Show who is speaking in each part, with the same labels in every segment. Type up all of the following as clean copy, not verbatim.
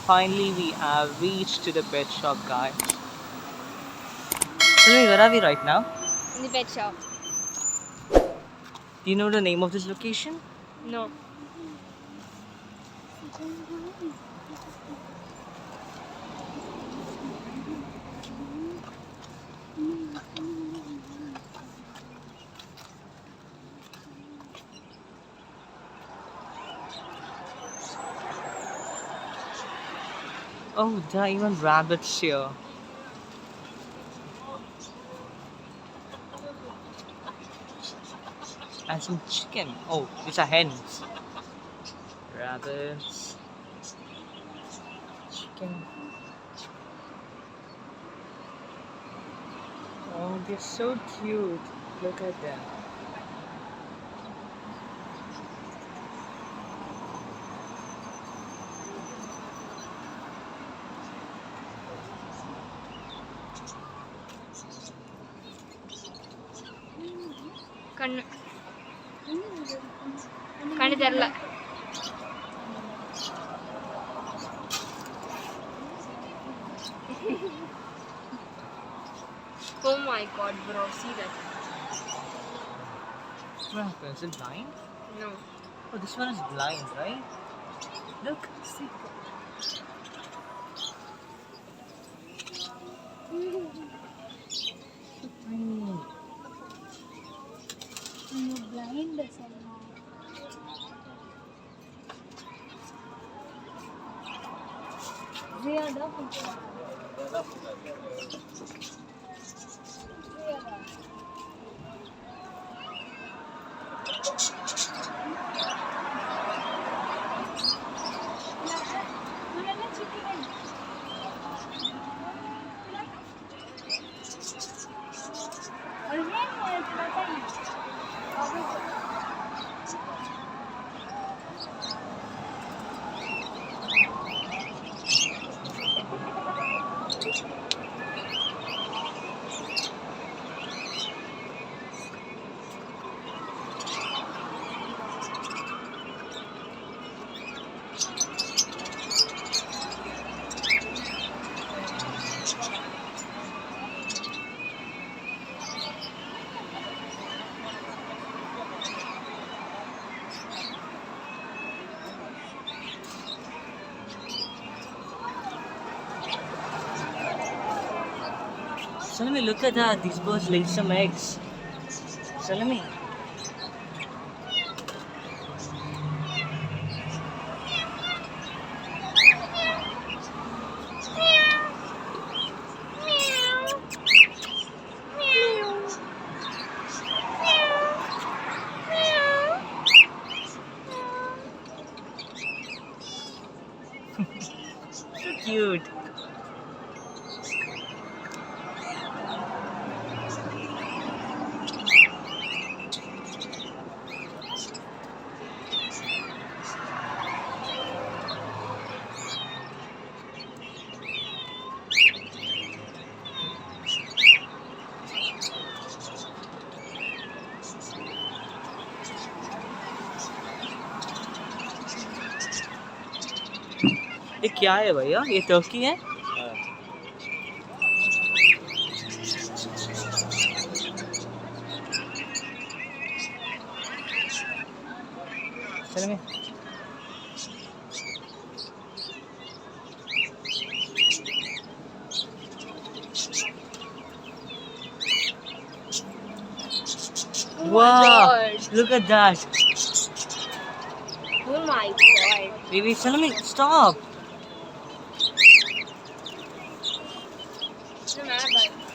Speaker 1: Finally, we have reached to the pet shop, guys. Tell me, where are we right now?
Speaker 2: In the pet shop.
Speaker 1: Do you know the name of this location?
Speaker 2: No.
Speaker 1: Oh, there are even rabbits here. And some chicken. Oh, these are hens. Rabbits. Chicken. Oh, they're so cute. Look at them.
Speaker 2: Kannu terla. Oh my god, bro, see that?
Speaker 1: What happened? Is it blind?
Speaker 2: No.
Speaker 1: Oh, this one is blind, right? Look, see. So tiny.
Speaker 3: You're blind, Salma. Ziyada picture.
Speaker 1: Salome, look at that. These birds laid some eggs. Salome. So cute. ये क्या है भैया? ये Turkey है? चल में
Speaker 2: Oh
Speaker 1: Wow!
Speaker 2: my god.
Speaker 1: Look at that!
Speaker 2: Oh my god.
Speaker 1: Baby, Salome, stop!
Speaker 2: No matter.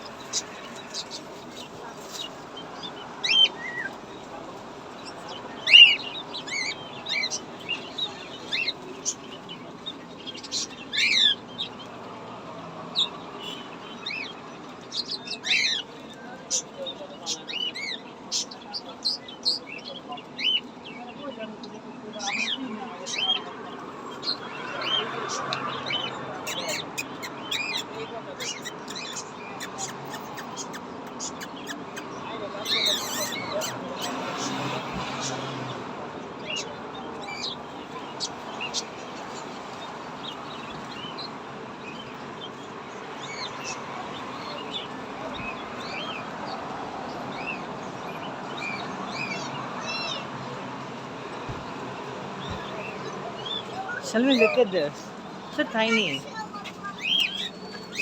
Speaker 1: Shalmi, look at this. So tiny.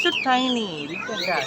Speaker 1: So tiny. Look at that.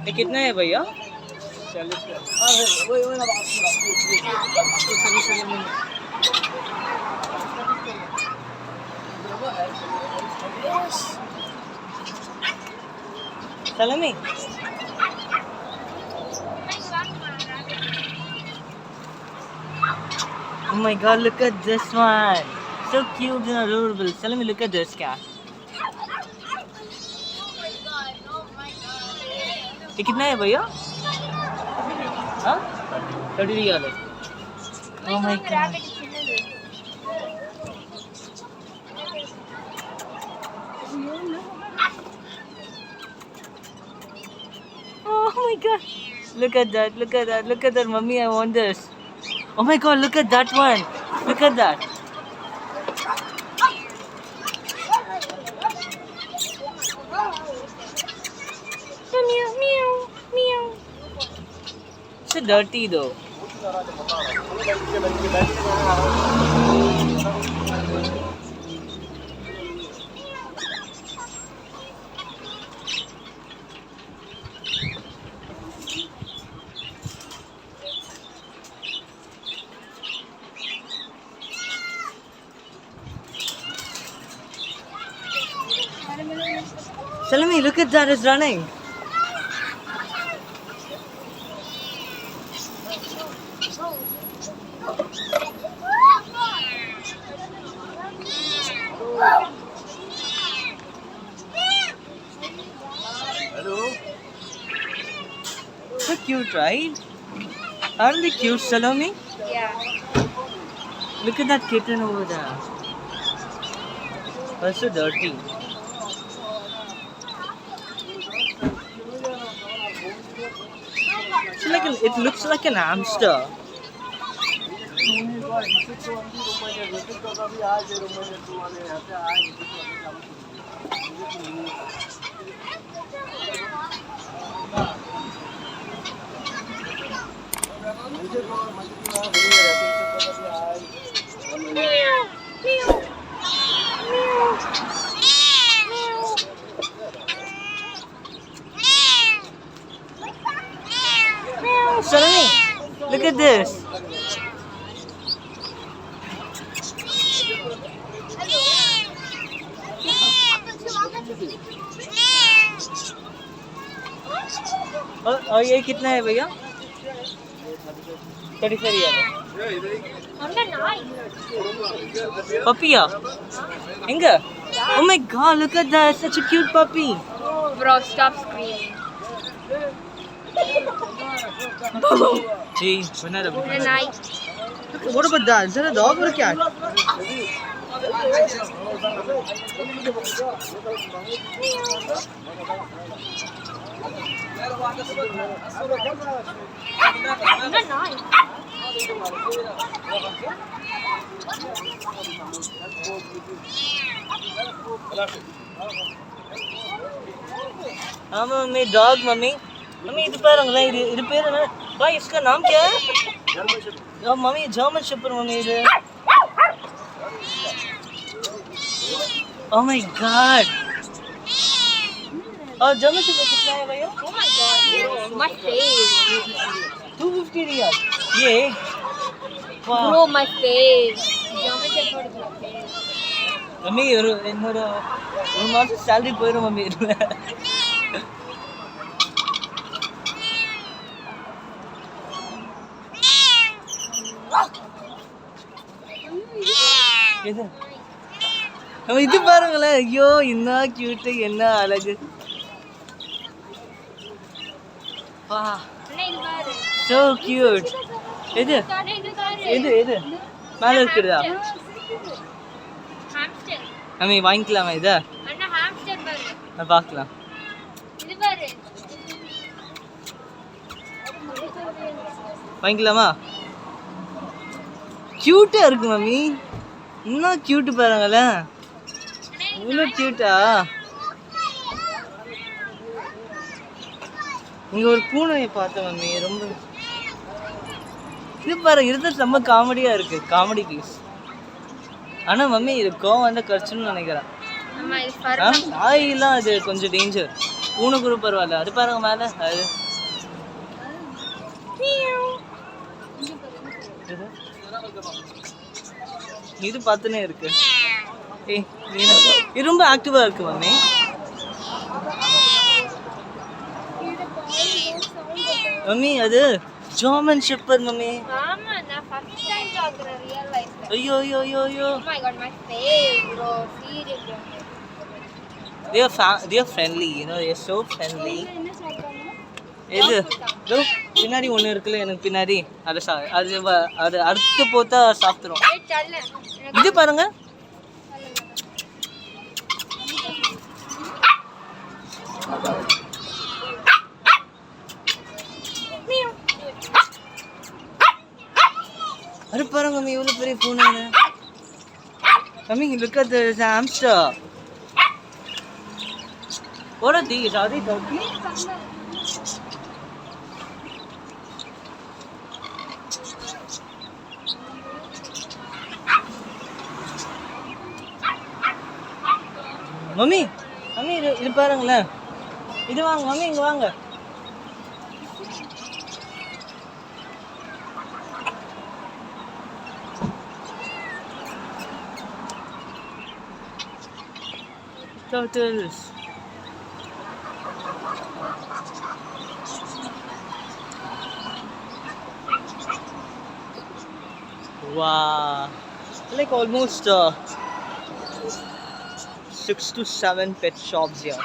Speaker 1: ये कितना है भैया? 40 का। Salami. Oh my god, look at this one. So cute and adorable. Salami, look at this cat. ये कितना है भैया? हाँ? 30 रियाल है। Oh my god. Oh my god. Look at that, look at that, look at that. Mummy, I want this. Oh my god, look at that one. Look at that. Meow, meow, meow. So dirty though. Salami, look at that, it's running. So cute, right? Aren't they cute, Salami?
Speaker 2: Yeah.
Speaker 1: Look at that kitten over there. That's so dirty. It's like it looks like an hamster. Salami, look at this. और ये कितना है भैया? 35 riyal. Puppy? Inga? Oh my god, look at that. Such a cute puppy.
Speaker 2: Bro, stop screaming.
Speaker 1: Gee, bana the
Speaker 2: Good night.
Speaker 1: What about that? Is that a dog or a cat?
Speaker 2: Good night.
Speaker 1: हाँ mummy, dog mummy. Mummy इधर पैर अंगला इधर पैर ना. भाई इसका नाम क्या है? मम्मी जर्मन शेपर्ड मम्मी इधर. Oh my god. और जर्मन शेपर्ड कितना है भैया?
Speaker 2: Oh my god, yes, my face.
Speaker 1: 250 riyal. ये एक.
Speaker 2: Bro, my face. German Shepherd is my face.
Speaker 1: Mummy ஒரு மாசம் salary போயிடும் மம்மி. எது நம்ம இது பாருங்களேன். ஐயோ என்ன கியூட்டு, என்ன அழகு. வா
Speaker 2: அண்ணா இது பாரு.
Speaker 1: so cute. எது
Speaker 2: அண்ணா இது பாரு.
Speaker 1: எது எது மேலே இருக்குதா?
Speaker 2: ஹாம்ஸ்டர்.
Speaker 1: நம்ம வாங்கிக்கலாமா இதை?
Speaker 2: அண்ணா ஹாம்ஸ்டர் பாரு.
Speaker 1: நான் பார்க்கலாம்.
Speaker 2: இது பாரு.
Speaker 1: வாங்கிக்கலாமா? க்யூட்டாக இருக்கு மம்மி. இன்னும் க்யூட்டு பாருங்களேன். இவ்வளோ க்யூட்டா. இங்கே ஒரு பூனையை பார்த்தேன் மம்மி. ரொம்ப இது பாரு, இருந்தது ரொம்ப காமெடியாக இருக்கு. Comedy piece. ஆனால் மம்மி இது கோவம் வந்து கடிச்சுன்னு நினைக்கிறேன்.
Speaker 2: அம்மா இது பாரு.
Speaker 1: நாயெல்லாம் அது கொஞ்சம் டேஞ்சர். பூனை கூட பரவாயில்ல. அது பாருங்க மேலே. அது இது பார்த்துனே இருக்கு. ஏய் இது ரொம்ப ஆக்டிவாக இருக்கு மம்மி. மம்மி அது ஜெர்மன் ஷெப்பர்ட் மம்மி.
Speaker 2: ஆமா நான் ஃபர்ஸ்ட் டைம் பார்க்கறேன் ரியல் லைஃப்ல.
Speaker 1: ஐயோ ஐயோ ஐயோ ஐயோ.
Speaker 2: Oh my god, my face bro. Seriously.
Speaker 1: they are friendly, you know, they are so friendly. எது இதோ பின்னாடி ஒன்று இருக்குல்ல எனக்கு பின்னாடி. அதை அது அறுத்து போத்தா சாப்பிட்றோம்.
Speaker 2: ஏய் தள்ள.
Speaker 1: இது பாருங்க. அது பாருங்க மம்மி எவ்வளோ பெரிய பூனை. Mummy look at the hamster. What are these? Are they turkey? Mummy mummy இது பாருங்களேன். இது வாங்க மம்மி, இங்கே வாங்க. Turtles. Wow, like almost 6 to 7 pet shops here.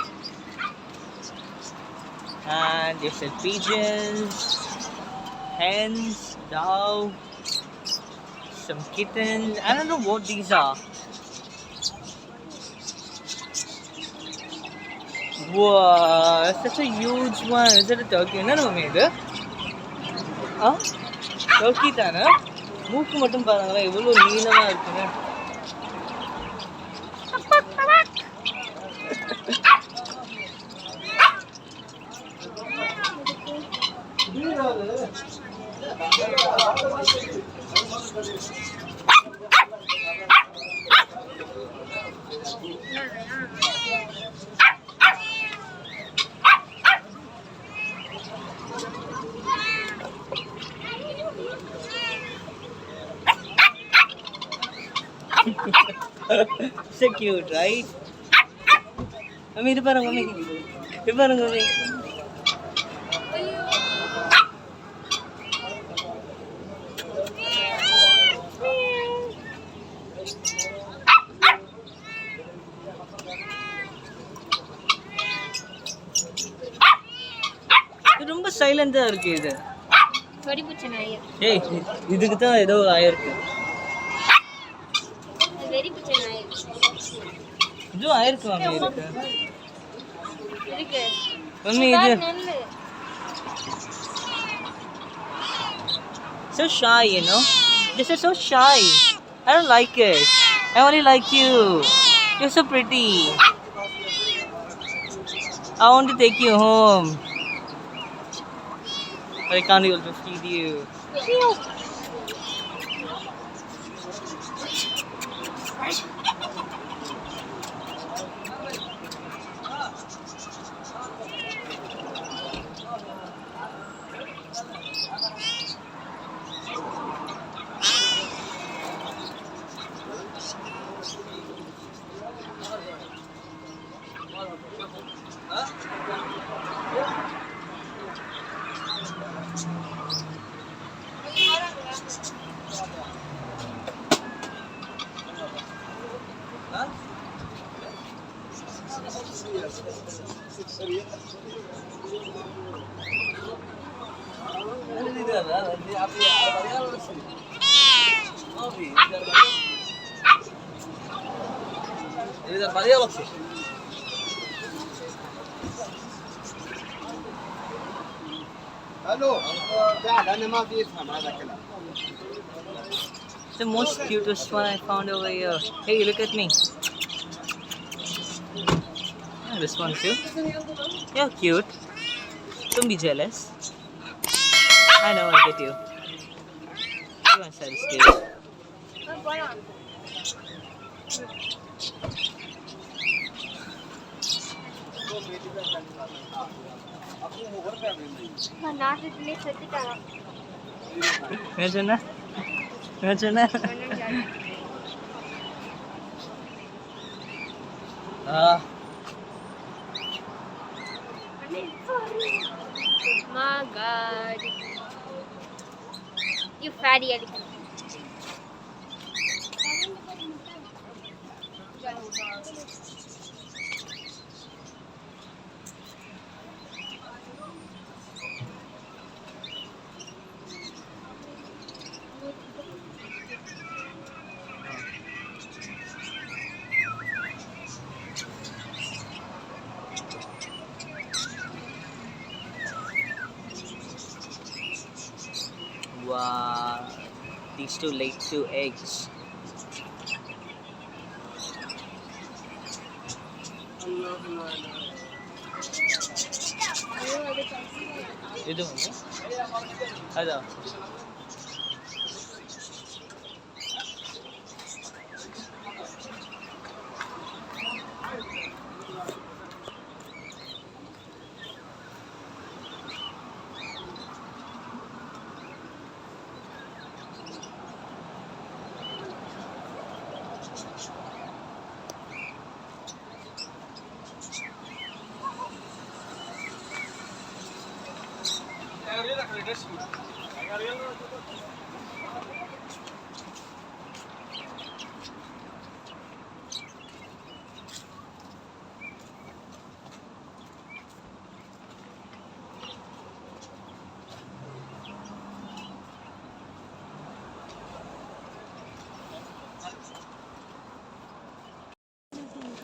Speaker 1: And they sell pigeons, hens, dove, some kittens. I don't know what these are. Wow, that's such a huge one. Is it a turkey? No, made it. Huh? Turkey தானே? மூக்கு மட்டும் பாருங்களேன் எவ்வளோ நீளமாக இருக்குங்க. So cute, right? Mami, இது பாருங்க mummy. இது பாருங்க மம்மி. இது ரொம்ப சைலண்டா இருக்கு. இது
Speaker 2: வெடிபுச்ச நாய்.
Speaker 1: ஏய் இதுக்கு தான் ஏதோ ஆயிருக்கு.
Speaker 2: வெடிபுச்ச நாய்.
Speaker 1: இது ஆயிருக்கு மம்மி. இருக்கு
Speaker 2: இருக்கு
Speaker 1: மம்மி. இது
Speaker 2: நெல்லு.
Speaker 1: So shy, you know. This is so shy. I don't like it. I only like you. You're so pretty. I want to take you home. But I can't able to feed you. The most cutest one I found over here. Hey, look at me. Ah, this one too. You're cute. Don't be jealous. I know, I get you. You want to this cute. Imagine.
Speaker 2: My God. You fatty elephant.
Speaker 1: Wow. These two laid 2 eggs. Itu mana? Ada.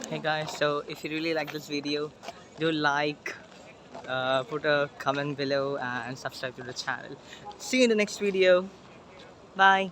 Speaker 1: Hey guys, so if you really like this video, do like, put a comment below and subscribe to the channel. See you in the next video. Bye.